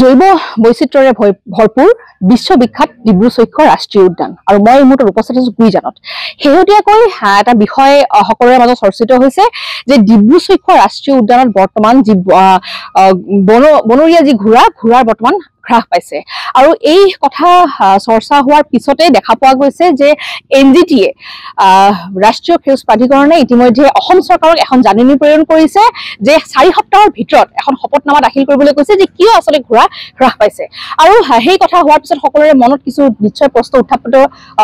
জৈৱ বৈচিত্ৰ্যৰে ভৰপূৰ বিশ্ববিখ্যাত ডিব্ৰু-চৈখোৱা ৰাষ্ট্ৰীয় উদ্যান আৰু মই এই মুহূৰ্তত উপস্থিত আছো গুইজানত। শেহতীয়াকৈ এটা বিষয় সকলোৰে মাজত চৰ্চিত হৈছে যে ডিব্ৰু-চৈখোৱা ৰাষ্ট্ৰীয় উদ্যানত বৰ্তমান যি বনৰীয়া যি ঘোঁৰাৰ বৰ্তমান হ্ৰাস পাইছে আৰু এই কথা চৰ্চা হোৱাৰ পিছতে দেখা পোৱা গৈছে যে NGTয়ে ৰাষ্ট্ৰীয় সেউজ প্ৰাধিকৰণে ইতিমধ্যে অসম চৰকাৰক এখন জাননী প্ৰেৰণ কৰিছে যে 4 সপ্তাহৰ ভিতৰত এখন শপতনামা দাখিল কৰিবলৈ কৈছে যে কিয় আচলতে ঘোঁৰা হ্ৰাস পাইছে আৰু সেই কথা হোৱাৰ পিছত সকলোৰে মনত কিছু নিশ্চয় প্ৰশ্ন উত্থাপিত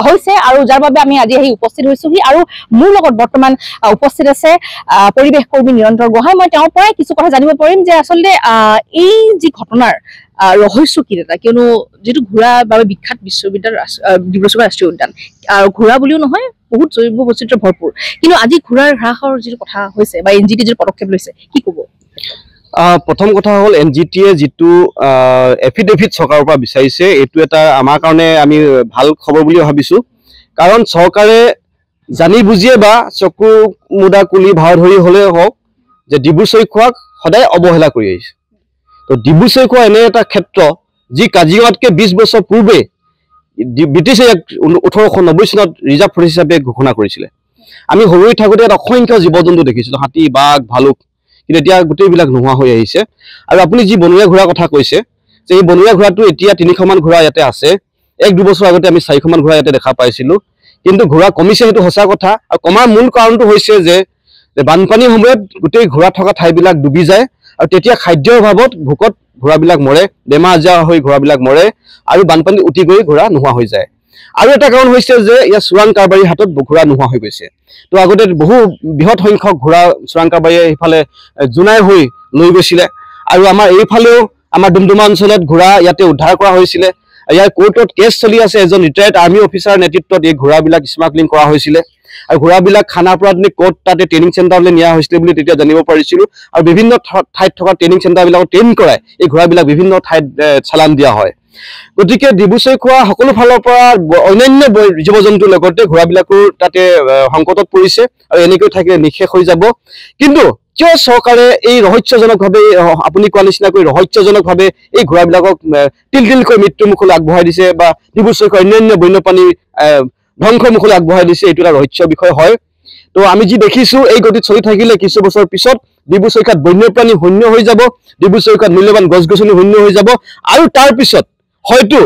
হৈছে আৰু যাৰ বাবে আমি আজি আহি উপস্থিত হৈছোহি আৰু মোৰ লগত বৰ্তমান উপস্থিত আছে পৰিৱেশ কৰ্মী নিৰন্তৰ গোহাঁই। মই তেওঁৰ পৰাই কিছু কথা জানিব পাৰিম যে আচলতে এই যি ঘটনাৰ ৰহস্য কি এটা, কিয়নো যিটো ঘোঁৰাৰ বাবে বিখ্যাত বিশ্ববিদ্যালয় ডিব্ৰু-চৈখোৱা ৰাষ্ট্ৰীয় উদ্যান আৰু ঘোঁৰা বুলিও নহয় বহুত জৈৱ বৈচিত্ৰ্য ভৰপূৰ, কিন্তু আজি ঘোঁৰাৰ হ্ৰাসৰ যিটো কথা হৈছে বা NGT যিটো পদক্ষেপ লৈছে কি ক'ব? প্ৰথম কথা হ'ল NGTয়ে যিটো এফিডেভিট চৰকাৰৰ পৰা বিচাৰিছে এইটো এটা আমাৰ কাৰণে আমি ভাল খবৰ বুলি ভাবিছোঁ, কাৰণ চৰকাৰে জানি বুজিয়ে বা চকু মুদা কুলি ভাও ধৰি হ'লেও হওক যে ডিব্ৰু-চৈখোৱাক সদায় অৱহেলা কৰি আহিছে। তো ডিব্ৰু-চৈখোৱা এনে এটা ক্ষেত্ৰ যি কাজিৰঙাতকৈ 20 বছৰ পূৰ্বে ব্ৰিটিছে 1890 চনত ৰিজাৰ্ভ ফৰেষ্ট হিচাপে ঘোষণা কৰিছিলে। আমি সৰু হৈ থাকোঁতে ইয়াত অসংখ্য জীৱ জন্তু দেখিছিলোঁ, হাতী বাঘ ভালুক, কিন্তু এতিয়া গোটেইবিলাক নোহোৱা হৈ আহিছে। আৰু আপুনি যি বনৰীয়া ঘোঁৰাৰ কথা কৈছে যে এই বনৰীয়া ঘোঁৰাটো এতিয়া 300 মান ঘোঁৰা ইয়াতে আছে। 1-2 বছৰ আগতে আমি 400 মান ঘোঁৰা ইয়াতে দেখা পাইছিলোঁ, কিন্তু ঘোঁৰা কমিছে সেইটো সঁচা কথা। আৰু কমাৰ মূল কাৰণটো হৈছে যে বানপানীৰ সময়ত গোটেই ঘোঁৰা থকা ঠাইবিলাক ডুবি যায় আৰু তেতিয়া খাদ্যৰ অভাৱত ভোকত ঘোঁৰাবিলাক মৰে, বেমাৰ আজাৰ হৈ ঘোঁৰাবিলাক মৰে আৰু বানপানীত উটি গৈ ঘোঁৰা নোহোৱা হৈ যায়। আৰু এটা কাৰণ হৈছে যে ইয়াৰ চোৰাং কাৰবাৰীৰ হাতত ঘোঁৰা নোহোৱা হৈ গৈছে। তো আগতে বহু বৃহৎ সংখ্যক ঘোঁৰা চোৰাং কাৰবাৰীয়ে সেইফালে জোনাই হৈ লৈ গৈছিলে আৰু আমাৰ এইফালেও আমাৰ ডুমডুমা অঞ্চলত ঘোঁৰা ইয়াতে উদ্ধাৰ কৰা হৈছিলে। ইয়াৰ কোৰ্টত কেছ চলি আছে, এজন ৰিটায়াৰ্ড আৰ্মি অফিচাৰ নেতৃত্বত এই ঘোঁৰাবিলাক স্মাগলিং কৰা হৈছিলে আৰু ঘোঁৰাবিলাক খানাপাৰাত নি ক'ত তাতে ট্ৰেইনিং চেণ্টাৰলৈ নিয়া হৈছিলে বুলি তেতিয়া জানিব পাৰিছিলোঁ। আৰু বিভিন্ন ঠাইত থকা ট্ৰেইনিং চেণ্টাৰবিলাকত ট্ৰেইন কৰাই এই ঘোঁৰাবিলাক বিভিন্ন ঠাইত চালান দিয়া হয়। গতিকে ডিব্ৰু-চৈখোৱা সকলো ফালৰ পৰা অন্যান্য জীৱ জন্তুৰ লগতে ঘোঁৰাবিলাকো তাতে সংকটত পৰিছে আৰু এনেকৈ থাকিলে নিঃশেষ হৈ যাব। কিন্তু কিয় চৰকাৰে এই ৰহস্যজনকভাৱে আপুনি কোৱা নিচিনাকৈ ৰহস্যজনকভাৱে এই ঘোঁৰাবিলাকক তিলকৈ মৃত্যুমুখলৈ আগবঢ়াই দিছে বা ডিব্ৰু-চৈখোৱাৰ অন্যান্য বন্যপ্ৰাণী ধ্বংসৰ মুখলৈ আগবঢ়াই দিছে, এইটো এটা ৰহস্য বিষয় হয়। তো আমি যি দেখিছোঁ এই গতিত চলি থাকিলে কিছু বছৰ পিছত ডিব্ৰু-চৈখোৱাত বন্যপ্ৰাণী শূন্য হৈ যাব, ডিব্ৰু-চৈখোৱাত মূল্যৱান গছ গছনি শূন্য হৈ যাব আৰু তাৰ পিছত হয়তো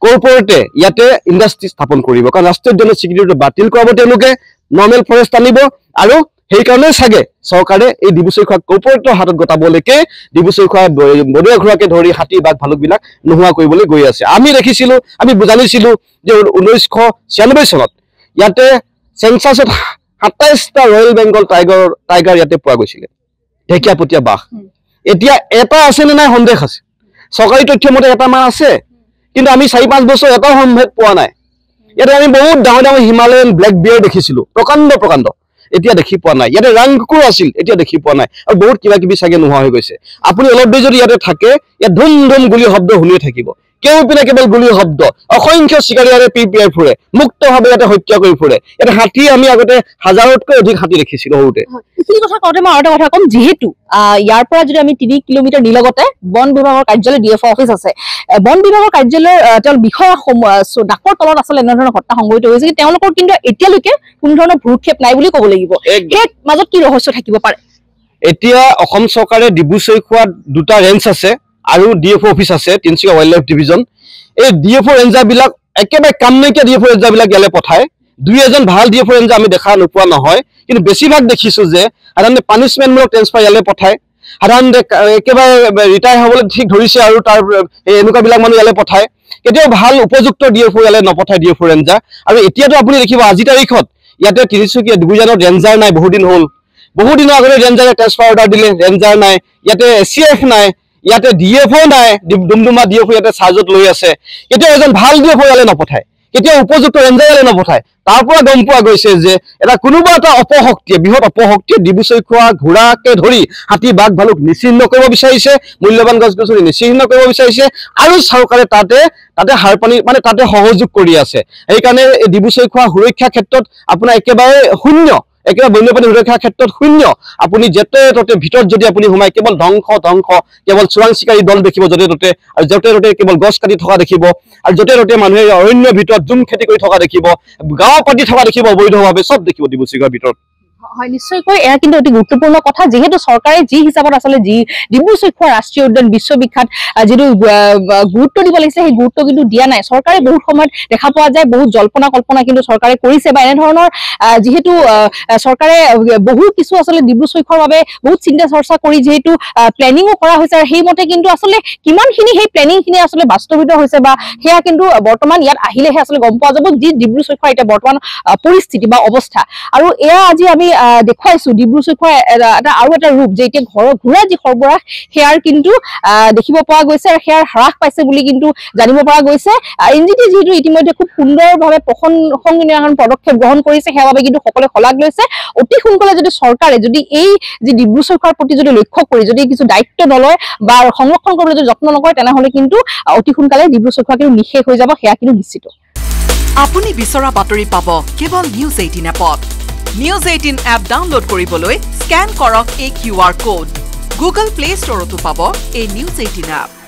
কৰ্পৰেটে ইয়াতে ইণ্ডাষ্ট্ৰী স্থাপন কৰিব, কাৰণ ৰাষ্ট্ৰীয় উদ্যানৰ স্বীকৃতিটো বাতিল কৰাব তেওঁলোকে, নৰ্মেল ফৰেষ্ট আনিব আৰু সেইকাৰণে চাগে চৰকাৰে এই ডিব্ৰু-চৈখোৱাক কৰ্পৰেটৰ হাতত গতাবলৈকে ডিব্ৰু-চৈখোৱা বনৰীয়া ঘোঁৰাকে ধৰি হাতী বাঘ ভালুকবিলাক নোহোৱা কৰিবলৈ গৈ আছে। আমি দেখিছিলোঁ, আমি জানিছিলোঁ যে 1996 চনত ইয়াতে চেঞ্চাছত 27টা ৰয়েল বেংগল টাইগাৰ ইয়াতে পোৱা গৈছিলে, ঢেকীয়াপতীয়া বাঘ। এতিয়া এটা আছে নে নাই সন্দেহ আছে। চৰকাৰী তথ্য মতে এটা মান আছে, কিন্তু আমি 4-5 বছৰ এটাও সম্ভেদ পোৱা নাই। ইয়াতে আমি বহুত ডাঙৰ ডাঙৰ হিমালয়ান ব্লেক বিয়াৰ দেখিছিলোঁ, প্ৰকাণ্ড, এতিয়া দেখি পোৱা নাই। ইয়াতে ৰাং কুকুৰ আছিল, এতিয়া দেখি পোৱা নাই আৰু বহুত কিবা কিবি চাগে নোহোৱা হৈ গৈছে। আপুনি অলপ দেৰি যদি ইয়াতে থাকে, ইয়াত ধুম ধুম গুলীৰ শব্দ শুনিয়ে থাকিব, কেউপিনে কেৱল গুলীৰ শব্দ, অসংখ্য চিকাৰী ইয়াতে পিপিয়াই ফুৰে, মুক্তভাৱে ইয়াতে হত্যা কৰি ফুৰে। ইয়াতে হাতী আমি আগতে 1000তকৈ অধিক হাতী দেখিছিলোঁ সৰুতে। এইখিনি কথা কওঁতে মই আৰু এটা কথা ক'ম, যিহেতু ইয়াৰ পৰা যদি আমি 3 কিলোমিটাৰ নিলগতে বন বিভাগৰ কাৰ্যালয় DFO অফিচ আছে, বন বিভাগৰ কাৰ্যালয়ৰ তেওঁ বিষয়া ডাকৰ তলত আচলতে এনেধৰণৰ ঘটনা সংঘটিত হৈছে, তেওঁলোকৰ কিন্তু এতিয়ালৈকে কোনো ধৰণৰ ভ্ৰূক্ষেপ নাই বুলি ক'ব লাগিব। সেই মাজত কি ৰহস্য থাকিব পাৰে? এতিয়া অসম চৰকাৰে ডিব্ৰু-চৈখোৱাত 2টা ৰেঞ্জ আছে আৰু DFO অফিচ আছে, তিনিচুকীয়া ৱাইল্ড লাইফ ডিভিজন। এই DFO ৰেঞ্জাৰবিলাক একেবাৰে কাম নাইকিয়া DFO ৰেঞ্জাৰবিলাক ইয়ালৈ পঠায়। 2-এজন ভাল DFO ৰেঞ্জাৰ আমি দেখা নোপোৱা নহয়, কিন্তু বেছিভাগ দেখিছোঁ যে সাধাৰণতে পানিছমেণ্টমূলক ট্ৰেন্সফাৰ ইয়ালৈ পঠায়। সাধাৰণতে একেবাৰে ৰিটায়াৰ হ'বলৈ ঠিক ধৰিছে আৰু তাৰ এনেকুৱাবিলাক মানুহ ইয়ালৈ পঠায়। কেতিয়াও ভাল উপযুক্ত DFO ইয়ালৈ নপঠায় DFO ৰেঞ্জাৰ। আৰু এতিয়াতো আপুনি দেখিব আজি তাৰিখত ইয়াতে তিনিচুকীয়া গুইজানত ৰেঞ্জাৰ নাই, বহুদিন হ'ল। বহুদিনৰ আগতে ৰেঞ্জাৰে ট্ৰেন্সফাৰ অৰ্ডাৰ দিলে, ৰেঞ্জাৰ নাই, ইয়াতে SCF নাই, ইয়াতে DFO নাই, ডুমডুমা DFO ইয়াতে চাৰ্জত লৈ আছে। কেতিয়াও এজন ভাল DFO ইয়ালৈ নপঠায়, কেতিয়াও উপযুক্ত ৰেঞ্জাৰ ইয়ালৈ নপঠায়। তাৰ পৰা গম পোৱা গৈছে যে কোনোবা এটা অপশক্তিয়ে, বৃহৎ অপশক্তিয়ে ডিব্ৰু-চৈখোৱা ঘোঁৰাকে ধৰি হাতী বাঘ ভালুক নিশ্চিহ্ন কৰিব বিচাৰিছে, মূল্যৱান গছ গছনি নিশ্চিহ্ন কৰিব বিচাৰিছে আৰু চৰকাৰে তাতে সাৰ পানী মানে তাতে সহযোগ কৰি আছে। সেইকাৰণে এই ডিব্ৰু-চৈখোৱা সুৰক্ষাৰ ক্ষেত্ৰত আপোনাৰ একেবাৰে শূন্য একেবাৰে বন্যপ্ৰাণী সুৰক্ষাৰ ক্ষেত্ৰত শূন্য আপুনি য'তে ত'তে ভিতৰত যদি আপুনি সোমাই কেৱল ধ্বংস কেৱল চোৰাং চিকাৰী দল দেখিব য'তে ত'তে আৰু য'তে ত'তে কেৱল গছ কাটি থকা দেখিব আৰু য'তে ত'তে মানুহে অৰণ্যৰ ভিতৰত জুম খেতি কৰি থকা দেখিব গাঁও পাতি থকা দেখিব অবৈধভাৱে চব দেখিব ডিব্ৰু চৈখোৱাৰ ভিতৰত হয় নিশ্চয়কৈ এয়া কিন্তু অতি গুৰুত্বপূৰ্ণ কথা যিহেতু চৰকাৰে যি হিচাপত আচলতে ডিব্ৰু চৈখোৱা ৰাষ্ট্ৰীয় উদ্যান বিশ্ববিখ্যাত যিটো গুৰুত্ব দিব লাগিছে সেই গুৰুত্ব কিন্তু দিয়া নাই চৰকাৰে বহুত সময়ত দেখা পোৱা যায় বহুত জল্পনা কল্পনা কিন্তু চৰকাৰে কৰিছে বা এনেধৰণৰ যিহেতু চৰকাৰে বহু কিছু আচলতে ডিব্ৰু চৈখোৱাৰ বাবে বহুত চিন্তা চৰ্চা কৰি যিহেতু প্লেনিঙো কৰা হৈছে আৰু সেইমতে কিন্তু আচলতে কিমানখিনি সেই প্লেনিংখিনি আচলতে বাস্তৱিত হৈছে বা সেয়া কিন্তু বৰ্তমান ইয়াত আহিলেহে আচলতে গম পোৱা যাব যি ডিব্ৰু চৈখোৱাৰ এতিয়া বৰ্তমান পৰিস্থিতি বা অৱস্থা আৰু এয়া আজি আমি দেখুৱাইছো ডিব্ৰু চৈখোৱাৰ আৰু এটা ৰূপ যে এতিয়া ঘোঁৰা যি সৰবৰাহ সেয়াৰ কিন্তু দেখিব পোৱা গৈছে আৰু সেয়াৰ হ্ৰাস পাইছে বুলি কিন্তু জানিব পৰা গৈছে এনজিটি যিহেতু ইতিমধ্যে খুব সুন্দৰভাৱে প্ৰশংসনীয় পদক্ষেপ গ্ৰহণ কৰিছে সেয়া বাবে কিন্তু সকলোৱে শলাগ লৈছে অতি সোনকালে যদি চৰকাৰে যদি এই যি ডিব্ৰু চৈখোৱাৰ প্ৰতি যদি লক্ষ্য কৰি যদি কিছু দায়িত্ব নলয় বা সংৰক্ষণ কৰিবলৈ যদি যত্ন নকৰে তেনেহলে কিন্তু অতি সোনকালে ডিব্ৰু চৈখোৱা কিন্তু নিশেষ হৈ যাব সেয়া কিন্তু নিশ্চিত আপুনি বিচৰা বাতৰি পাব কেৱল নিউজ 18 এপত নিউজ 18 এপ ডাউনলোড কৰিবলৈ স্ক্যান কৰক এই QR কোড গুগল প্লে ষ্টৰতো পাব এই নিউজ 18 এপ